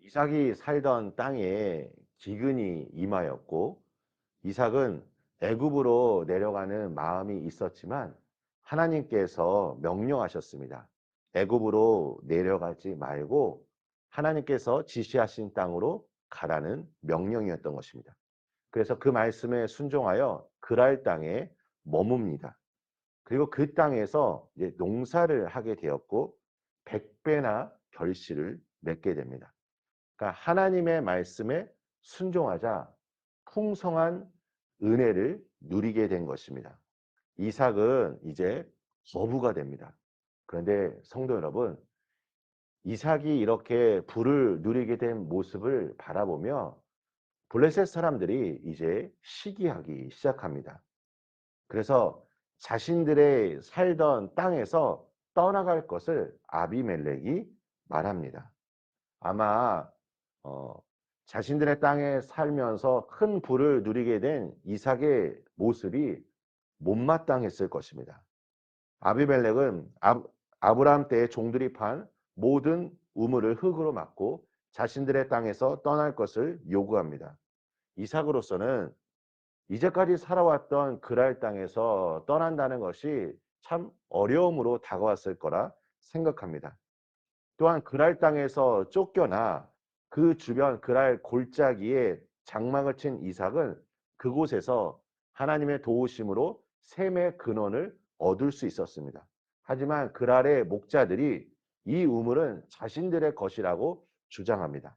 이삭이 살던 땅에 기근이 임하였고 이삭은 애굽으로 내려가는 마음이 있었지만 하나님께서 명령하셨습니다. 애굽으로 내려가지 말고 하나님께서 지시하신 땅으로 가라는 명령이었던 것입니다. 그래서 그 말씀에 순종하여 그랄 땅에 머뭅니다. 그리고 그 땅에서 이제 농사를 하게 되었고 100배나 결실을 맺게 됩니다. 그러니까 하나님의 말씀에 순종하자 풍성한 은혜를 누리게 된 것입니다. 이삭은 이제 거부가 됩니다. 그런데 성도 여러분, 이삭이 이렇게 부를 누리게 된 모습을 바라보며 블레셋 사람들이 이제 시기하기 시작합니다. 그래서 자신들의 살던 땅에서 떠나갈 것을 아비멜렉이 말합니다. 아마 어, 자신들의 땅에 살면서 큰 부를 누리게 된 이삭의 모습이 못마땅했을 것입니다. 아비멜렉은 아브라함 때에 종들이 판 모든 우물을 흙으로 막고 자신들의 땅에서 떠날 것을 요구합니다. 이삭으로서는 이제까지 살아왔던 그랄 땅에서 떠난다는 것이 참 어려움으로 다가왔을 거라 생각합니다. 또한 그랄 땅에서 쫓겨나 그 주변 그랄 골짜기에 장막을 친 이삭은 그곳에서 하나님의 도우심으로 샘의 근원을 얻을 수 있었습니다. 하지만 그랄의 목자들이 이 우물은 자신들의 것이라고 주장합니다.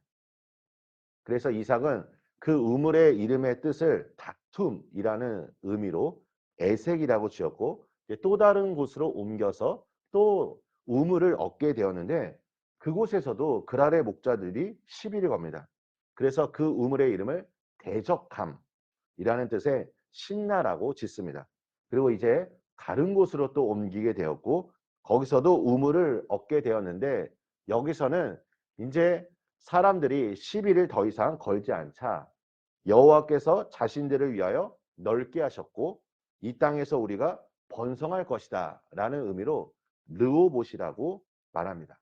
그래서 이삭은 그 우물의 이름의 뜻을 다툼이라는 의미로 에색이라고 지었고 또 다른 곳으로 옮겨서 또 우물을 얻게 되었는데 그곳에서도 그랄의 목자들이 시비를 겁니다. 그래서 그 우물의 이름을 대적함이라는 뜻의 신나라고 짓습니다. 그리고 이제 다른 곳으로 또 옮기게 되었고 거기서도 우물을 얻게 되었는데 여기서는 이제 사람들이 시비를 더 이상 걸지 않자 여호와께서 자신들을 위하여 넓게 하셨고 이 땅에서 우리가 번성할 것이다 라는 의미로 르호봇이라고 말합니다.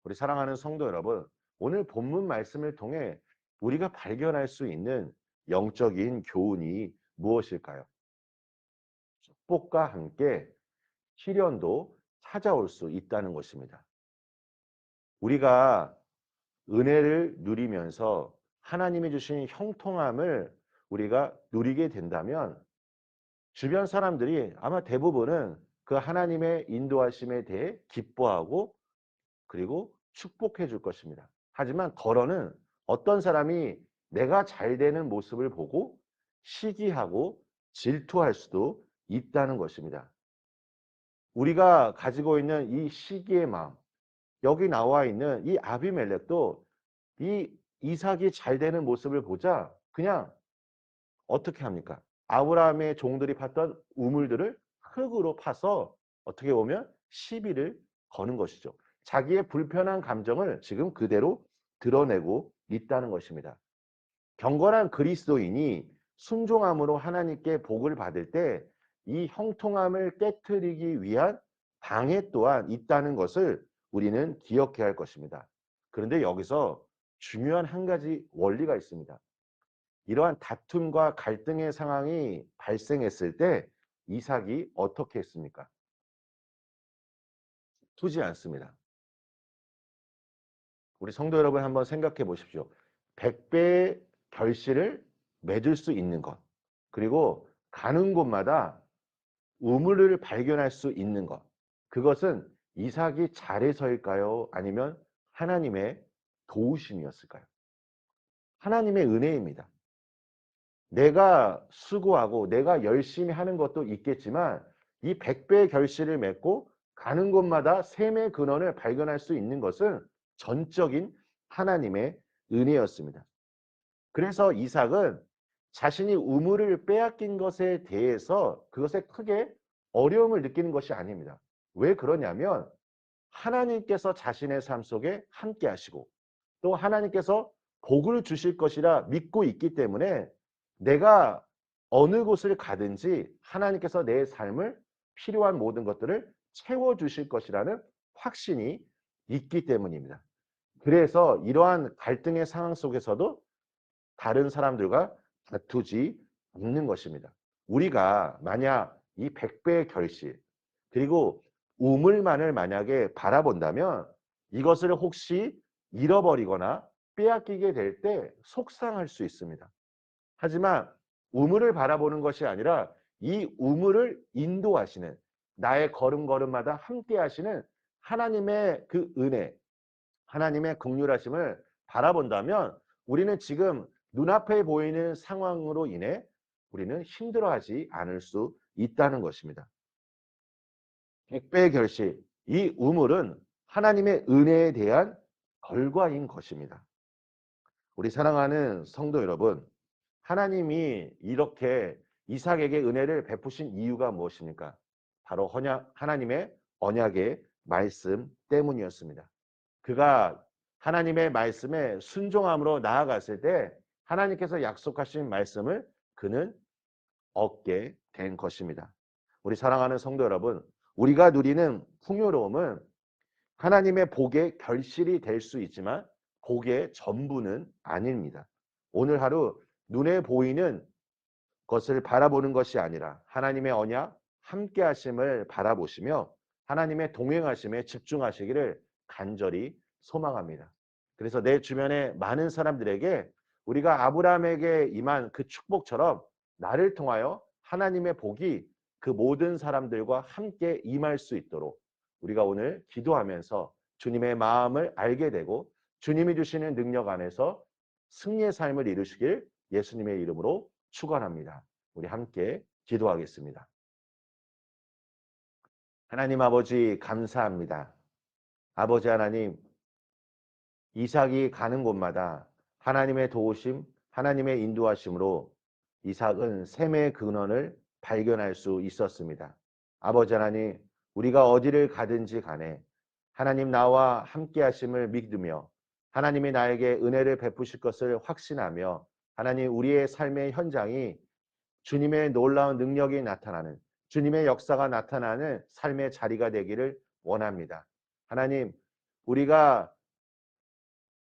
우리 사랑하는 성도 여러분, 오늘 본문 말씀을 통해 우리가 발견할 수 있는 영적인 교훈이 무엇일까요? 축복과 함께 시련도 찾아올 수 있다는 것입니다. 우리가 은혜를 누리면서 하나님이 주신 형통함을 우리가 누리게 된다면 주변 사람들이 아마 대부분은 그 하나님의 인도하심에 대해 기뻐하고 그리고 축복해 줄 것입니다. 하지만 덜어는 어떤 사람이 내가 잘 되는 모습을 보고 시기하고 질투할 수도 있다는 것입니다. 우리가 가지고 있는 이 시기의 마음, 여기 나와 있는 이 아비멜렉도 이 이삭이 잘 되는 모습을 보자 그냥 어떻게 합니까? 아브라함의 종들이 팠던 우물들을 흙으로 파서 어떻게 보면 시비를 거는 것이죠. 자기의 불편한 감정을 지금 그대로 드러내고 있다는 것입니다. 경건한 그리스도인이 순종함으로 하나님께 복을 받을 때 이 형통함을 깨뜨리기 위한 방해 또한 있다는 것을 우리는 기억해야 할 것입니다. 그런데 여기서 중요한 한 가지 원리가 있습니다. 이러한 다툼과 갈등의 상황이 발생했을 때 이삭이 어떻게 했습니까? 두지 않습니다. 우리 성도 여러분 한번 생각해 보십시오. 100배의 결실을 맺을 수 있는 것. 그리고 가는 곳마다 우물을 발견할 수 있는 것. 그것은 이삭이 잘해서일까요? 아니면 하나님의 도우심이었을까요? 하나님의 은혜입니다. 내가 수고하고 내가 열심히 하는 것도 있겠지만 이 100배의 결실을 맺고 가는 곳마다 샘의 근원을 발견할 수 있는 것은 전적인 하나님의 은혜였습니다. 그래서 이삭은 자신이 우물을 빼앗긴 것에 대해서 그것에 크게 어려움을 느끼는 것이 아닙니다. 왜 그러냐면 하나님께서 자신의 삶 속에 함께 하시고 또 하나님께서 복을 주실 것이라 믿고 있기 때문에 내가 어느 곳을 가든지 하나님께서 내 삶을 필요한 모든 것들을 채워주실 것이라는 확신이 있기 때문입니다. 그래서 이러한 갈등의 상황 속에서도 다른 사람들과 다투지 않는 것입니다. 우리가 만약 이 100배의 결실 그리고 우물만을 만약에 바라본다면 이것을 혹시 잃어버리거나 빼앗기게 될 때 속상할 수 있습니다. 하지만 우물을 바라보는 것이 아니라 이 우물을 인도하시는 나의 걸음걸음마다 함께 하시는 하나님의 그 은혜, 하나님의 긍휼하심을 바라본다면 우리는 지금 눈앞에 보이는 상황으로 인해 우리는 힘들어하지 않을 수 있다는 것입니다. 100배의 결실, 이 우물은 하나님의 은혜에 대한 결과인 것입니다. 우리 사랑하는 성도 여러분, 하나님이 이렇게 이삭에게 은혜를 베푸신 이유가 무엇입니까? 바로 하나님의 언약의 말씀 때문이었습니다. 그가 하나님의 말씀에 순종함으로 나아갔을 때 하나님께서 약속하신 말씀을 그는 얻게 된 것입니다. 우리 사랑하는 성도 여러분, 우리가 누리는 풍요로움은 하나님의 복의 결실이 될 수 있지만 복의 전부는 아닙니다. 오늘 하루 눈에 보이는 것을 바라보는 것이 아니라 하나님의 언약 함께 하심을 바라보시며 하나님의 동행하심에 집중하시기를 간절히 소망합니다. 그래서 내 주변에 많은 사람들에게 우리가 아브라함에게 임한 그 축복처럼 나를 통하여 하나님의 복이 그 모든 사람들과 함께 임할 수 있도록 우리가 오늘 기도하면서 주님의 마음을 알게 되고 주님이 주시는 능력 안에서 승리의 삶을 이루시길 예수님의 이름으로 축원합니다. 우리 함께 기도하겠습니다. 하나님 아버지 감사합니다. 아버지 하나님, 이삭이 가는 곳마다 하나님의 도우심, 하나님의 인도하심으로 이삭은 샘의 근원을 발견할 수 있었습니다. 아버지 하나님, 우리가 어디를 가든지 간에 하나님 나와 함께 하심을 믿으며 하나님이 나에게 은혜를 베푸실 것을 확신하며 하나님 우리의 삶의 현장이 주님의 놀라운 능력이 나타나는 주님의 역사가 나타나는 삶의 자리가 되기를 원합니다. 하나님, 우리가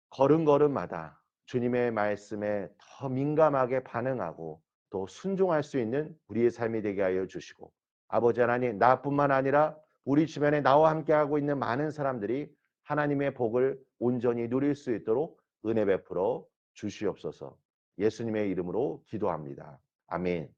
걸음걸음마다 주님의 말씀에 더 민감하게 반응하고 또 순종할 수 있는 우리의 삶이 되게 하여 주시고 아버지 하나님 나뿐만 아니라 우리 주변에 나와 함께하고 있는 많은 사람들이 하나님의 복을 온전히 누릴 수 있도록 은혜 베풀어 주시옵소서. 예수님의 이름으로 기도합니다. 아멘.